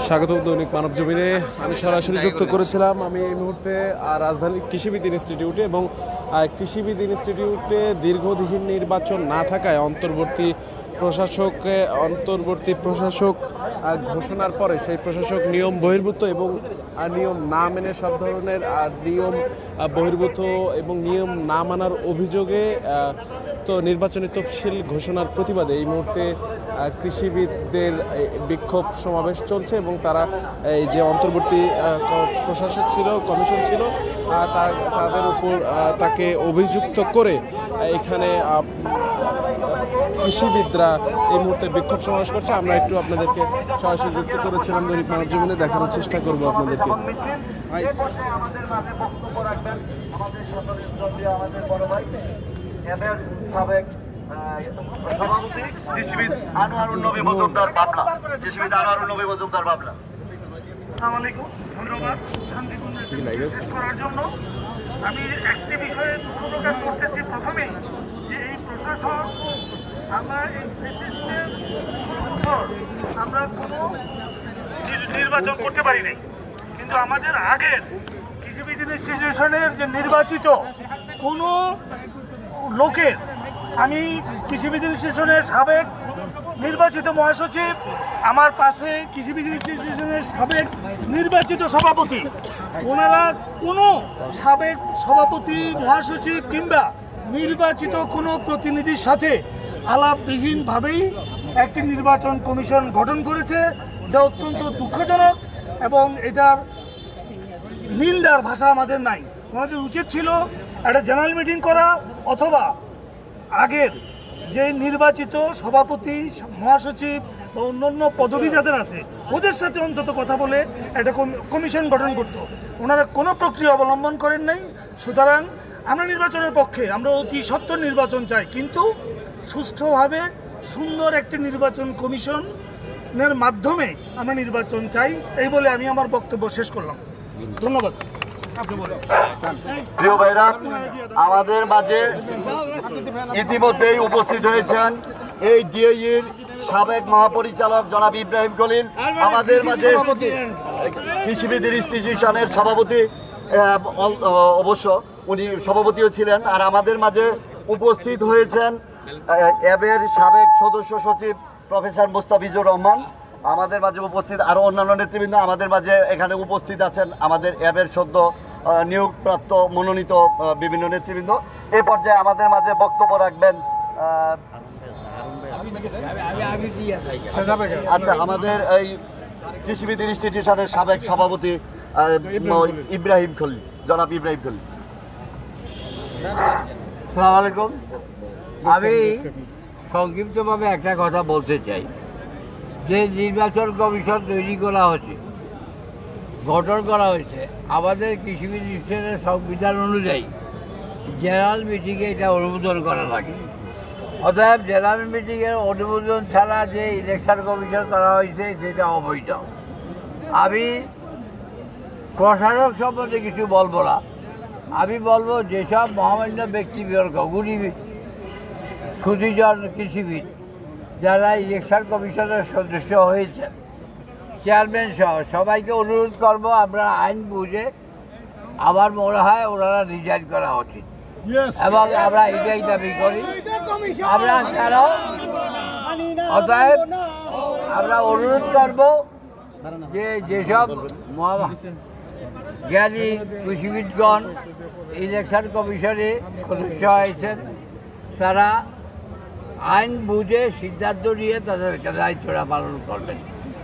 স্বাগত দৈনিক মানব জমিনে। আমি সরাসরি যুক্ত করেছিলাম আমি এই মুহূর্তে রাজধানীর কৃষিবিদ ইনস্টিটিউটে, এবং কৃষিবিদ ইনস্টিটিউটে দীর্ঘদিন নির্বাচন না থাকায় অন্তর্বর্তী প্রশাসক ঘোষণার পরে সেই প্রশাসক নিয়ম বহির্ভূত এবং নিয়ম না মেনে সব ধরনের নিয়ম বহির্ভূত এবং নিয়ম না মানার অভিযোগে তো নির্বাচনী তফসিল ঘোষণার প্রতিবাদে এই মুহূর্তে কৃষিবিদদের বিক্ষোভ সমাবেশ চলছে, এবং তারা এই যে অন্তর্বর্তী প্রশাসক ছিল, কমিশন ছিল, তাদের উপর তাকে অভিযুক্ত করে এখানে কৃষিবিদরা এই মুহূর্তে বিক্ষোভ সমাবেশ করছে। আমরা একটু আপনাদেরকে সরাসরি যুক্ত করেছিলাম দৈনিক মানব জীবনে, দেখানোর চেষ্টা করবো আপনাদেরকে। আমি একটি বিষয়ে দুঃখ প্রকাশ করতেছি প্রথমেই, যে এই প্রশাসন আমরা এই আমরা কোনো নির্বাচন করতে পারি নাই, কিন্তু আমাদের আগের কৃষিবিদ ইনস্টিটিউশনের যে নির্বাচিত কোনো লোকের, আমি কৃষিবিদ ইনস্টিটিউশনের সাবেক নির্বাচিত মহাসচিব, আমার পাশে কৃষিবিদ ইনস্টিটিউশনের সাবেক নির্বাচিত সভাপতি, ওনারা কোনো সাবেক সভাপতি, মহাসচিব কিংবা নির্বাচিত কোনো প্রতিনিধির সাথে আলাপবিহীনভাবেই একটি নির্বাচন কমিশন গঠন করেছে, যা অত্যন্ত দুঃখজনক এবং এটার নিন্দার ভাষা আমাদের নাই। আমাদের উচিত ছিল একটা জেনারেল মিটিং করা, অথবা আগের যে নির্বাচিত সভাপতি, মহাসচিব বা অন্যান্য পদবি যাদের আছে ওদের সাথে অন্তত কথা বলে একটা কমিশন গঠন করত। ওনারা কোনো প্রক্রিয়া অবলম্বন করেন নাই। সুতরাং আমরা নির্বাচনের পক্ষে, আমরা অতি সত্বর নির্বাচন চাই, কিন্তু সুষ্ঠুভাবে সুন্দর একটি নির্বাচন কমিশনের মাধ্যমে আমরা নির্বাচন চাই, এই বলে আমি আমার বক্তব্য শেষ করলাম। ধন্যবাদ। প্রিয় ভাইরা, আমাদের মাঝে ইতিমধ্যেই উপস্থিত হয়েছেন এই ডিএইর সাবেক মহাপরিচালক জনাব ইব্রাহিম খলিল, আমাদের মাঝে কৃষিবিদ ইনস্টিটিউশনের সভাপতি, অবশ্য উনি সভাপতিও ছিলেন, আর আমাদের মাঝে উপস্থিত হয়েছেন অ্যাবের সাবেক সদস্য সচিব প্রফেসর মুস্তাফিজুর রহমান, আমাদের মাঝে উপস্থিত আরও অন্যান্য নেতৃবৃন্দ, আমাদের মাঝে এখানে উপস্থিত আছেন আমাদের অ্যাবের সদ্য নিয়োগপ্রাপ্ত মনোনীত বিভিন্ন নেতৃবৃন্দ। এই পর্যায়ে আমাদের মাঝে বক্তব্য রাখবেন আচ্ছা আমাদের এই কৃষিবিদ ইনস্টিটিউশনের সাবেক সভাপতি ইব্রাহিম খলিল, জনাব ইব্রাহিম খলিল। আসসালামু আলাইকুম। আমি সংক্ষিপ্তভাবে একটা কথা বলতে চাই, যে নির্বাচন কমিশন তৈরি করা হয়েছে, গঠন করা হয়েছে, আমাদের কৃষিবিদ ইনস্টিটিউশনের সংবিধান অনুযায়ী জেনারেল মিটিংয়ে এটা অনুমোদন করা লাগে। অতএব জেনারেল মিটিংয়ের অনুমোদন ছাড়া যে ইলেকশন কমিশন করা হয়েছে সেটা অবৈধ। আমি প্রশাসক সম্বন্ধে কিছু বলবো না, আমি বলবো যেসব মহামান্য ব্যক্তিবর্গ, গুণী সুদীজন কৃষিবিদ যারা ইলেকশন কমিশনের সদস্য হয়েছেন, চেয়ারম্যান সহ সবাইকে অনুরোধ করব, আমরা আইন বুঝে, আমার মনে হয় ওনারা রিজাইন করা উচিত, এবং আমরা এটাই দাবি করি। আমরা কারো অতএব আমরা অনুরোধ করব যে যেসব জ্ঞানী কৃষিবিদগণ ইলেকশন কমিশনে সদস্য হয়েছেন, তারা আইন বুঝে সিদ্ধান্ত নিয়ে তাদেরকে দায়িত্বটা পালন করবেন।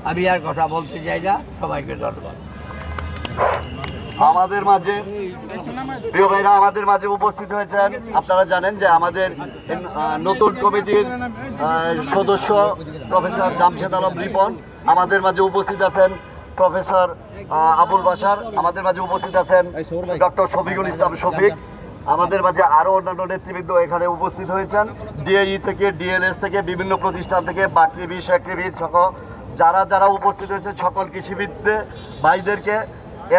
আমি আর কথা বলতে চাই না, সবাইকে ধন্যবাদ। আমাদের মাঝে প্রিয় ভাইরা, আমাদের মাঝে উপস্থিত হয়েছেন, আপনারা জানেন যে আমাদের নতুন কমিটির সদস্য প্রফেসর জামশেদ আলম রিপন, আমাদের মাঝে উপস্থিত আছেন প্রফেসর আবুল বাশার, আমাদের মাঝে উপস্থিত আছেন ডক্টর শফিকুল ইসলাম শফিক, আমাদের মাঝে আরও অন্যান্য নেতৃবৃন্দ এখানে উপস্থিত হয়েছেন, ডিএই থেকে, ডিএলএস থেকে, বিভিন্ন প্রতিষ্ঠান থেকে, বাকৃবিদ, শেকৃবিদ সহ যারা যারা উপস্থিত হয়েছেন সকল কৃষিবিদদের ভাইদেরকে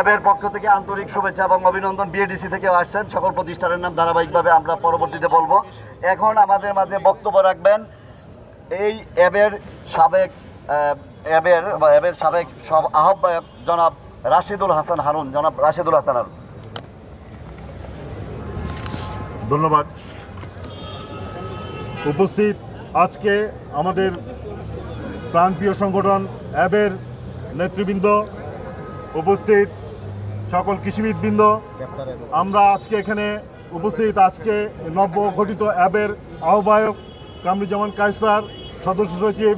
এবের পক্ষ থেকে আন্তরিক শুভেচ্ছা এবং অভিনন্দন। বিএডিসি থেকে আসছেন, সকল প্রতিষ্ঠানের নাম ধারাবাহিকভাবে আমরা পরবর্তীতে বলবো। এখন আমাদের মাঝে বক্তব্য রাখবেন এই এবের সাবেক অ্যাবের সাবেক সব আহ্বায়ক জনাব রাশিদুল হাসান হারুন। জনাব রাশিদুল হাসান হারুন। ধন্যবাদ। উপস্থিত আজকে আমাদের প্রাণপ্রিয় সংগঠন অ্যাবের নেতৃবৃন্দ, উপস্থিত সকল কৃষিবিদবৃন্দ, আমরা আজকে এখানে উপস্থিত আজকে নব্য গঠিত অ্যাবের আহ্বায়ক কামরুজ্জামান কায়সার, সদস্য সচিব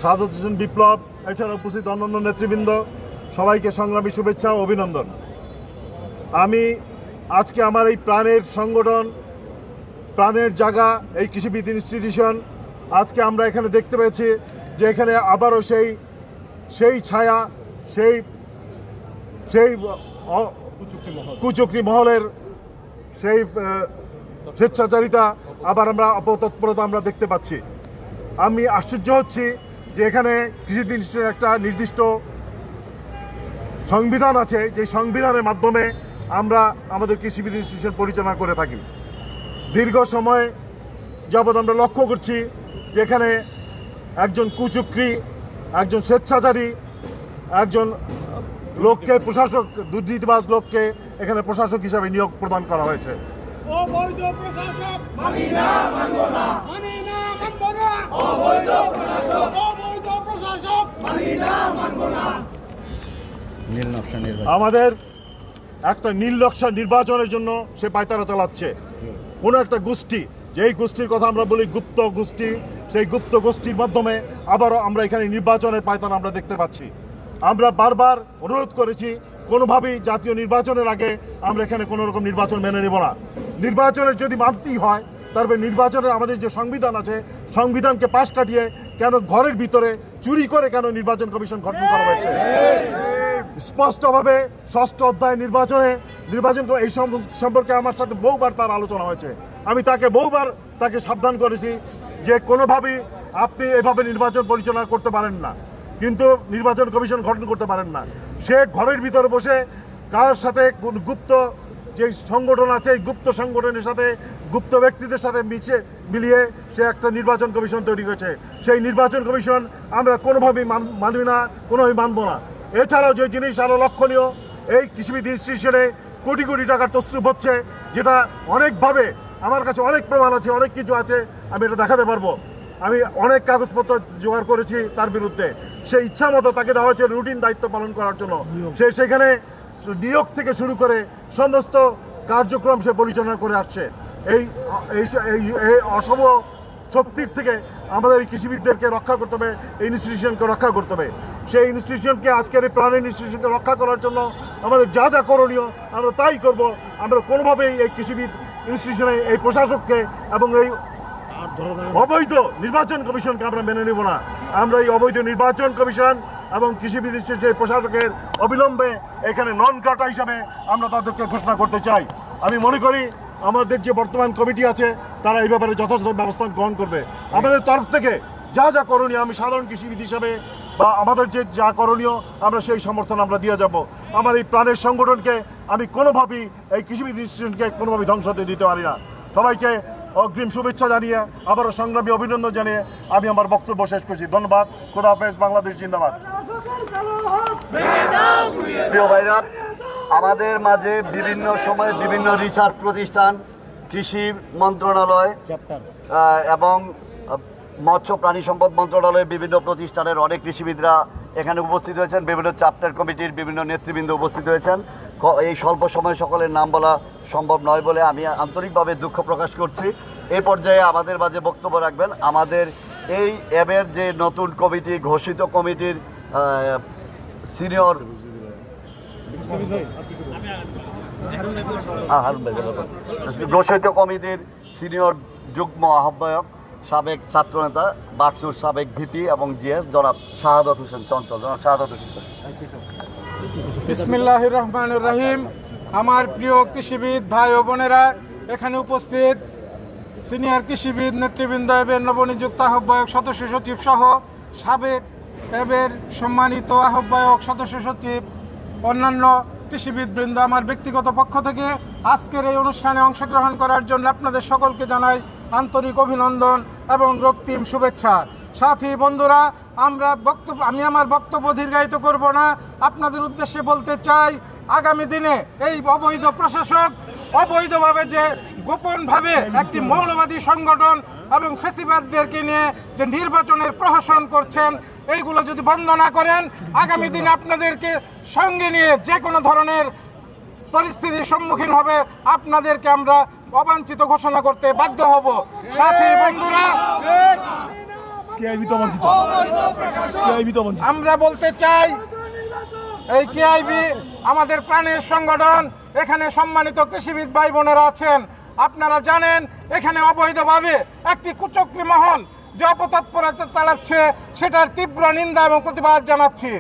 সাদত হোসেন বিপ্লব, এছাড়া উপস্থিত অন্যান্য নেতৃবৃন্দ, সবাইকে সংগ্রামী শুভেচ্ছা ও অভিনন্দন। আমি আজকে আমার এই প্রাণের সংগঠন, প্রাণের জায়গা এই কৃষিবিদ ইনস্টিটিউশন, আজকে আমরা এখানে দেখতে পেয়েছি যে এখানে আবারও সেই ছায়া, সেই কুচক্রী মহলের সেই স্বেচ্ছাচারিতা আবার আমরা অপতৎপরতা আমরা দেখতে পাচ্ছি। আমি আশ্চর্য হচ্ছি যে এখানে কৃষি ইনস্টিটিউটের একটা নির্দিষ্ট সংবিধান আছে, যে সংবিধানের মাধ্যমে আমরা আমাদের কৃষিবিদ ইনস্টিটিউশন পরিচালনা করে থাকি। দীর্ঘ সময় যাবৎ আমরা লক্ষ্য করছি যে এখানে একজন কুচক্রী, একজন স্বেচ্ছাচারী, একজন লোককে প্রশাসক, দুর্নীতিবাজ লোককে এখানে প্রশাসক হিসাবে নিয়োগ প্রদান করা হয়েছে। অবৈধ প্রশাসক মানি না, মানব না, মানি না, মানব না, অবৈধ প্রশাসক, অবৈধ প্রশাসক মানি না, মানব না। আমাদের একটা নীল নকশা নির্বাচনের জন্য সে পায়তারা চালাচ্ছে কোনো একটা গোষ্ঠী, যেই গোষ্ঠীর কথা আমরা বলি গুপ্ত গোষ্ঠী, সেই গুপ্ত গোষ্ঠীর মাধ্যমে আবারও আমরা এখানে নির্বাচনের পায়তারা আমরা দেখতে পাচ্ছি। আমরা বারবার অনুরোধ করেছি কোনোভাবেই জাতীয় নির্বাচনের আগে আমরা এখানে কোনো রকম নির্বাচন মেনে নেব না। নির্বাচনের যদি মানতেই হয় তবে নির্বাচনের আমাদের যে সংবিধান আছে, সংবিধানকে পাশ কাটিয়ে কেন ঘরের ভিতরে চুরি করে কেন নির্বাচন কমিশন গঠন করা হয়েছে? স্পষ্টভাবে 6ষ্ঠ অধ্যায় নির্বাচন এই সম্পর্কে আমার সাথে বহুবার তার আলোচনা হয়েছে। আমি বহুবার তাকে সাবধান করেছি যে কোনোভাবেই আপনি এভাবে নির্বাচন পরিচালনা করতে পারেন না, কিন্তু নির্বাচন কমিশন গঠন করতে পারেন না। সে ঘরের ভিতরে বসে কার সাথে গুপ্ত যে সংগঠন আছে, এই গুপ্ত সংগঠনের সাথে গুপ্ত ব্যক্তিদের সাথে মিলিয়ে সে একটা নির্বাচন কমিশন তৈরি করেছে। সেই নির্বাচন কমিশন আমরা কোনোভাবেই মানবি না, কোনোভাবেই মানব না। এছাড়াও যে জিনিস আরও লক্ষণীয়, এই কৃষিবিদ ইনস্টিটিউশনে কোটি কোটি টাকার তছরুপ হচ্ছে, যেটা অনেকভাবে আমার কাছে অনেক প্রমাণ আছে, অনেক কিছু আছে, আমি এটা দেখাতে পারবো। আমি অনেক কাগজপত্র জোগাড় করেছি তার বিরুদ্ধে। সে ইচ্ছা মতো তাকে দেওয়া হয়েছে রুটিন দায়িত্ব পালন করার জন্য। সে সেখানে নিয়োগ থেকে শুরু করে সমস্ত কার্যক্রম সে পরিচালনা করে আসছে। এই অশুভ শক্তির থেকে আমাদের এই কৃষিবিদদেরকে রক্ষা করতে হবে, এই ইনস্টিটিউশনকে রক্ষা করতে হবে। সেই ইনস্টিটিউশনকে, আজকের এই প্রাণের ইনস্টিটিউশনকে রক্ষা করার জন্য আমাদের যা যা করণীয় আমরা তাই করব। আমরা কোনোভাবেই এই কৃষিবিদ ইনস্টিটিউশনে এই প্রশাসককে এবং এই অবৈধ নির্বাচন কমিশনকে আমরা মেনে নেব না। আমরা এই অবৈধ নির্বাচন কমিশন এবং কৃষিবিদ ইনস্টিটিউটের প্রশাসকের অবিলম্বে এখানে নন কাটা হিসাবে আমরা তাদেরকে ঘোষণা করতে চাই। আমি মনে করি আমাদের যে বর্তমান কমিটি আছে তারা এই ব্যাপারে যথাযথ ব্যবস্থা গ্রহণ করবে। আমাদের তরফ থেকে যা যা করণীয়, আমি সাধারণ কৃষিবিদ হিসাবে বা আমাদের যে যা করণীয় আমরা সেই সমর্থন আমরা দিয়ে যাব। আমার এই প্রাণের সংগঠনকে আমি কোনোভাবেই এই কৃষিবিদ ইনস্টিটিউশনকে কোনোভাবেই ধ্বংস হতে দিতে পারি না। সবাইকে অগ্রিম শুভেচ্ছা জানিয়ে আবারও সংগ্রামী অভিনন্দন জানিয়ে আমি আমার বক্তব্য শেষ করছি। ধন্যবাদ। খোদা হাফেজ। বাংলাদেশ জিন্দাবাদ। প্রিয় ভাইরা, আমাদের মাঝে বিভিন্ন সময় বিভিন্ন রিসার্চ প্রতিষ্ঠান, কৃষি মন্ত্রণালয় এবং মৎস্য প্রাণী সম্পদ মন্ত্রণালয়ের বিভিন্ন প্রতিষ্ঠানের অনেক কৃষিবিদরা এখানে উপস্থিত হয়েছেন। বিভিন্ন চ্যাপ্টার কমিটির বিভিন্ন নেতৃবৃন্দ উপস্থিত হয়েছেন। এই স্বল্প সময়ে সকলের নাম বলা সম্ভব নয় বলে আমি আন্তরিকভাবে দুঃখ প্রকাশ করছি। এই পর্যায়ে আমাদের মাঝে বক্তব্য রাখবেন আমাদের এই অ্যাবের যে নতুন কমিটি, ঘোষিত কমিটির সিনিয়র ঘোষিত কমিটির সিনিয়র যুগ্ম আহ্বায়ক, সাবেক ছাত্রনেতা, বাকসুর সাবেক ভিপি এবং জিএস জনাব শাহাদত হোসেন চঞ্চল। জনাব শাহাদত হোসেন। বিসমিল্লাহির রহমানির রহিম। আমার প্রিয় কৃষিবিদ ভাই ও বোনেরা, এখানে উপস্থিত সিনিয়র কৃষিবিদ নেতৃবৃন্দ, এবের নবনিযুক্ত আহ্বায়ক, সদস্য সচিব সহ সাবেক এবের সম্মানিত আহ্বায়ক, সদস্য সচিব, অন্যান্য কৃষিবিদবৃন্দ, আমার ব্যক্তিগত পক্ষ থেকে আজকের এই অনুষ্ঠানে অংশগ্রহণ করার জন্য আপনাদের সকলকে জানাই আন্তরিক অভিনন্দন এবং রক্তিম শুভেচ্ছা। সাথী বন্ধুরা, আমি আমার বক্তব্য দীর্ঘায়িত করব না। আপনাদের উদ্দেশ্যে বলতে চাই, আগামী দিনে এই অবৈধ প্রশাসক অবৈধভাবে যে গোপনভাবে একটি মৌলবাদী সংগঠন এবং ফ্যাসিবাদদেরকে নিয়ে যে নির্বাচনের প্রহসন করছেন, এইগুলো যদি বন্ধ না করেন, আগামী দিনে আপনাদেরকে সঙ্গে নিয়ে যে কোনো ধরনের পরিস্থিতির সম্মুখীন হবে আপনাদেরকে আমরা অবাঞ্ছিত ঘোষণা করতে বাধ্য হব। সাথী বন্ধুরা, আমরা বলতে চাই, এই কেআইবি আমাদের প্রাণের সংগঠন। এখানে সম্মানিত কৃষিবিদ ভাই বোনেরা আছেন। আপনারা জানেন এখানে অবৈধভাবে একটি কুচক্রী মহল যে অপতৎপরতা চালাচ্ছে, সেটার তীব্র নিন্দা এবং প্রতিবাদ জানাচ্ছি।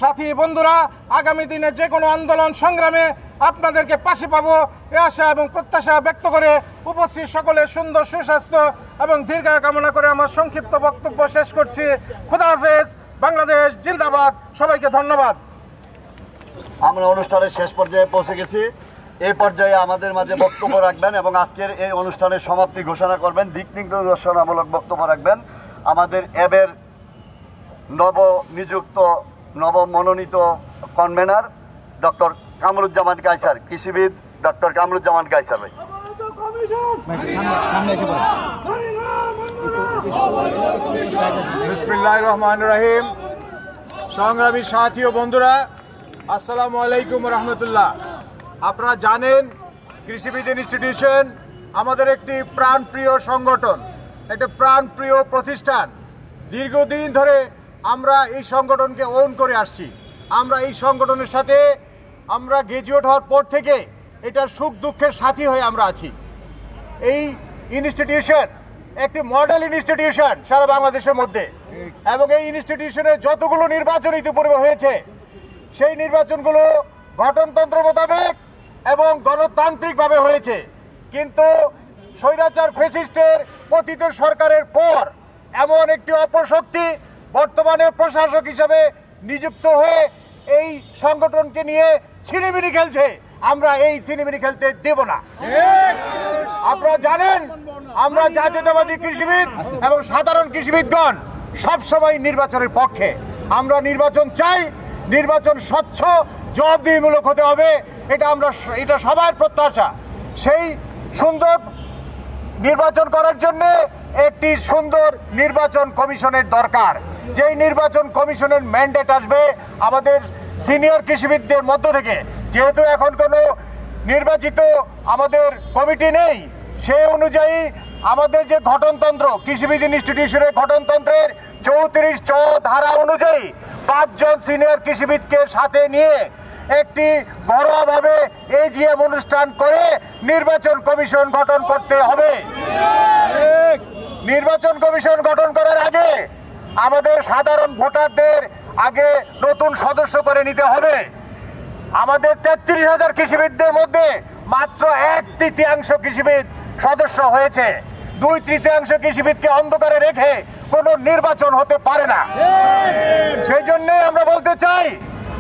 সাথী বন্ধুরা, আগামী দিনে যে কোনো আন্দোলন সংগ্রামে আপনাদেরকে পাশে পাবো এ আশা এবং প্রত্যাশা ব্যক্ত করে উপস্থিত সকলের সুন্দর সুস্বাস্থ্য এবং দীর্ঘায়ু কামনা করে আমার সংক্ষিপ্ত বক্তব্য শেষ করছি। খোদা হাফেজ। বাংলাদেশ জিন্দাবাদ। সবাইকে ধন্যবাদ। আমরা অনুষ্ঠানের শেষ পর্যায়ে পৌঁছে গেছি। এই পর্যায়ে আমাদের মাঝে বক্তব্য রাখবেন এবং আজকের এই অনুষ্ঠানের সমাপ্তি ঘোষণা করবেন, দিক নির্দেশনামূলক বক্তব্য রাখবেন আমাদের অ্যাবের নবমনোনীত কনভেনার ডক্টর কামরুজ্জামান কায়সার, কৃষিবিদ ডক্টর কামরুজ্জামান কায়সার ভাই। বিসমিল্লাহির রহমানির রহিম। সংগ্রামী সাথী ও বন্ধুরা, আসসালামু আলাইকুম রহমতুল্লাহ। আপনারা জানেন কৃষিবিদ ইনস্টিটিউশন আমাদের একটি প্রাণপ্রিয় সংগঠন, একটা প্রাণপ্রিয় প্রতিষ্ঠান। দীর্ঘদিন ধরে আমরা এই সংগঠনকে ওন করে আসছি। আমরা এই সংগঠনের সাথে আমরা গ্র্যাজুয়েট হওয়ার পর থেকে এটার সুখ দুঃখের সাথী হয়ে আমরা আছি। এই ইনস্টিটিউশন একটি মডেল ইনস্টিটিউশন সারা বাংলাদেশের মধ্যে, এবং এই ইনস্টিটিউশনের যতগুলো নির্বাচন ইতিপূর্বে হয়েছে সেই নির্বাচনগুলো গঠনতন্ত্র মোতাবেক এবং গণতান্ত্রিকভাবে হয়েছে। কিন্তু স্বৈরাচার ফ্যাসিস্টের পতিত সরকারের পর এমন একটি অপশক্তি বর্তমানে প্রশাসক হিসেবে নিযুক্ত হয়ে এই সংগঠনকে নিয়ে ছিনিমিনি খেলছে। আমরা এই ছিনিমিনি খেলতে দেব না। আপনারা জানেন আমরা জাতীয়তাবাদী কৃষিবিদ এবং সাধারণ কৃষিবিদগণ সবসময় নির্বাচনের পক্ষে। আমরা নির্বাচন চাই, নির্বাচন স্বচ্ছ জবাবদিহিমূলক হতে হবে, এটা সবার প্রত্যাশা। সেই সুন্দর নির্বাচন করার জন্য একটি সুন্দর নির্বাচন কমিশনের দরকার। যেই নির্বাচন কমিশনের ম্যান্ডেট আসবে আমাদের সিনিয়র কৃষিবিদদের মধ্য থেকে। যেহেতু এখন কোনো নির্বাচিত আমাদের কমিটি নেই, সেই অনুযায়ী আমাদের যে গঠনতন্ত্র, কৃষিবিদ ইনস্টিটিউশনের গঠনতন্ত্রের 34 ধারা অনুযায়ী 5 জন সিনিয়র কৃষিবিদকে সাথে নিয়ে একটি ঘরোয়াভাবে এজিএম অনুষ্ঠান করে নির্বাচন কমিশন গঠন করতে হবে। নির্বাচন কমিশন গঠন করার আগে আমাদের সাধারণ ভোটারদের আগে নতুন সদস্য করে নিতে হবে। আমাদের 33,000 কৃষিবিদদের মধ্যে মাত্র 1/3 কৃষিবিদ সদস্য হয়েছে। 2/3 কৃষিবিদকে অন্ধকারে রেখে কোনো নির্বাচন হতে পারে না। সেই জন্য আমরা বলতে চাই,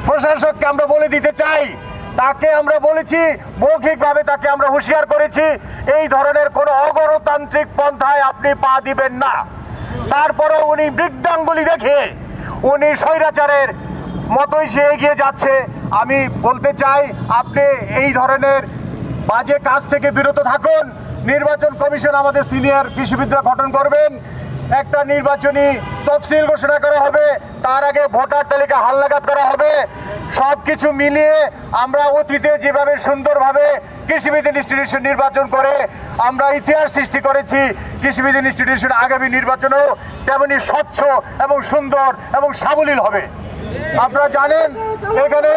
প্রশাসককে আমরা বলে দিতে চাই, তাকে আমরা বলেছি মৌখিকভাবে, তাকে আমরা হুঁশিয়ার করেছি এই ধরনের কোনো অগণতান্ত্রিক পন্থায় আপনি পা দিবেন না। তারপরে উনি বৃদ্ধাঙ্গুলি দেখে উনি স্বৈরাচারের মতোই সে এগিয়ে যাচ্ছে। আমি বলতে চাই আপনি এই ধরনের বাজে কাজ থেকে বিরত থাকুন। নির্বাচন কমিশন আমাদের সিনিয়র কৃষিবিদরা গঠন করবেন, একটা নির্বাচনী তফসিল ঘোষণা করা হবে, তার আগে ভোটার তালিকা হালনাগাদ করা হবে। সবকিছু মিলিয়ে আমরা অতীতে যেভাবে সুন্দরভাবে কৃষিবিদ ইনস্টিটিউশন নির্বাচন করে আমরা ইতিহাস সৃষ্টি করেছি, কৃষিবিদ ইনস্টিটিউশন আগামী নির্বাচনেও তেমনি স্বচ্ছ এবং সুন্দর এবং সাবলীল হবে। আপনারা জানেন এখানে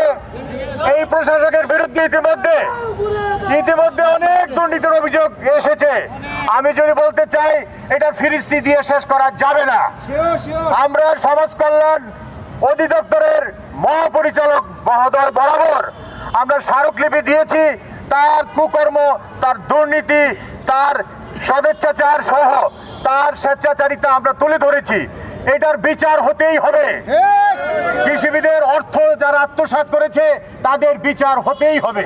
এই প্রশাসকের বিরুদ্ধে ইতিমধ্যে অনেক দুর্নীতির অভিযোগ এসেছে। আমি যদি বলতে চাই এটা ফিরিস্তি দিয়ে শেষ করা যাবে না। আমরা সমাজ কল্যাণ অধিদপ্তরের মহাপরিচালক মহোদয় বরাবর আমরা স্মারকলিপি দিয়েছি। তার কুকর্ম, তার দুর্নীতি, তার সদেচ্ছাচার সহ তার স্বেচ্ছাচারিতা আমরা তুলে ধরেছি। এটার বিচার হতেই হবে। কৃষিবিদের অর্থ যারা আত্মসাৎ করেছে তাদের বিচার হতেই হবে।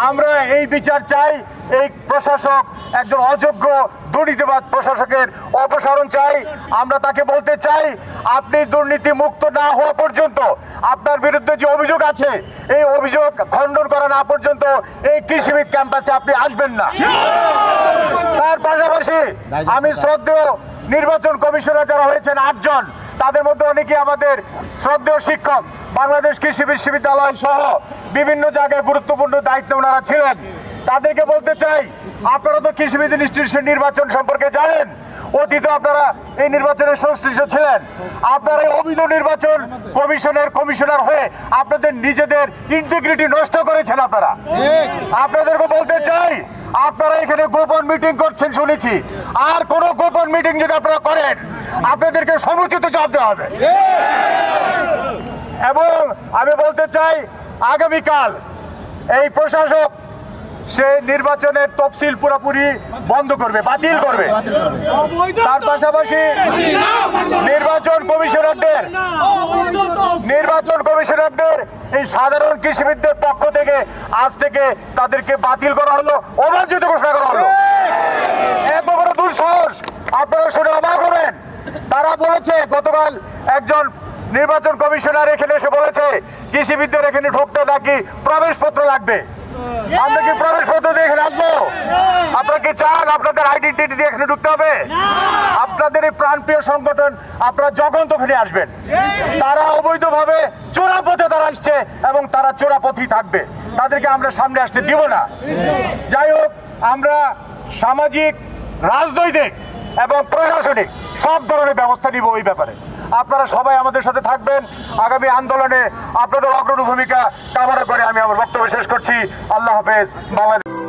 আমরা এই বিচার চাই। এই প্রশাসক একজন অযোগ্য দুর্নীতিবাদ প্রশাসকের অপসারণ চাই। আমরা তাকে বলতে চাই, আপনি দুর্নীতি মুক্ত না হওয়া পর্যন্ত, আপনার বিরুদ্ধে যে অভিযোগ আছে এই অভিযোগ খণ্ডন করা না পর্যন্ত এই কৃষিবিদ ক্যাম্পাসে আপনি আসবেন না। তার পাশাপাশি আমি শ্রদ্ধেয় নির্বাচন কমিশনার যারা হয়েছেন 8 জন, তাদের মধ্যে অনেকেই আমাদের শ্রদ্ধেয় শিক্ষক, বাংলাদেশ কৃষি বিশ্ববিদ্যালয় সহ বিভিন্ন জায়গায় গুরুত্বপূর্ণ দায়িত্ব ওনারা ছিলেন। তাদেরকে বলতে চাই, আপনারা তো কৃষিবিদ ইনস্টিটিউশন নির্বাচন সম্পর্কে জানেন, অতীতে আপনারা এই নির্বাচনের সংশ্লিষ্ট ছিলেন। আপনারা এই অবৈধ নির্বাচন কমিশনের কমিশনার হয়ে আপনাদের নিজেদের ইন্টিগ্রিটি নষ্ট করেছেন। আপনাদেরকে বলতে চাই, আপনারা এখানে গোপন মিটিং করছেন শুনেছি, আর কোন গোপন মিটিং যদি আপনারা করেন আপনাদেরকে সমুচিত জবাব দেওয়া হবে। এবং আমি বলতে চাই, আগামীকাল এই প্রশাসক সে নির্বাচনের তফসিল পুরোপুরি বন্ধ করবে, বাতিল করবে। তার পাশাপাশি নির্বাচন কমিশনারদের এই সাধারণ কৃষিবিদদের পক্ষ থেকে আজ থেকে তাদেরকে বাতিল করা হলো, অবাঞ্ছিত ঘোষণা করা হলো। এত বড় দুঃসাহস আপনারা শুনে অবাক হবেন। তারা বলেছে, গতকাল একজন নির্বাচন কমিশনার এখানে এসে বলেছে কৃষিবিদদের এখানে ঢুকতে নাকি প্রবেশপত্র লাগবে। আমরা কি প্রবেশপত্র দিয়ে এখানে আসবো? আপনারা কি চান আপনাদের আইডেন্টিটি দিয়ে এখানে ঢুকতে হবে? আপনাদের এই প্রাণপ্রিয় সংগঠন আপনারা যখন তখনই আসবেন। তারা অবৈধভাবে চোরাপথে তারা আসছে এবং তারা চোরাপথেই থাকবে, তাদেরকে আমরা সামনে আসতে দিব না। যাই হোক, আমরা সামাজিক, রাজনৈতিক এবং প্রশাসনিক সব ধরনের ব্যবস্থা নিব এই ব্যাপারে। আপনারা সবাই আমাদের সাথে থাকবেন। আগামী আন্দোলনে আপনাদের অগ্রণী ভূমিকা কামনা করে আমি আমার বক্তব্য শেষ করছি। আল্লাহ হাফেজ। বাংলাদেশ।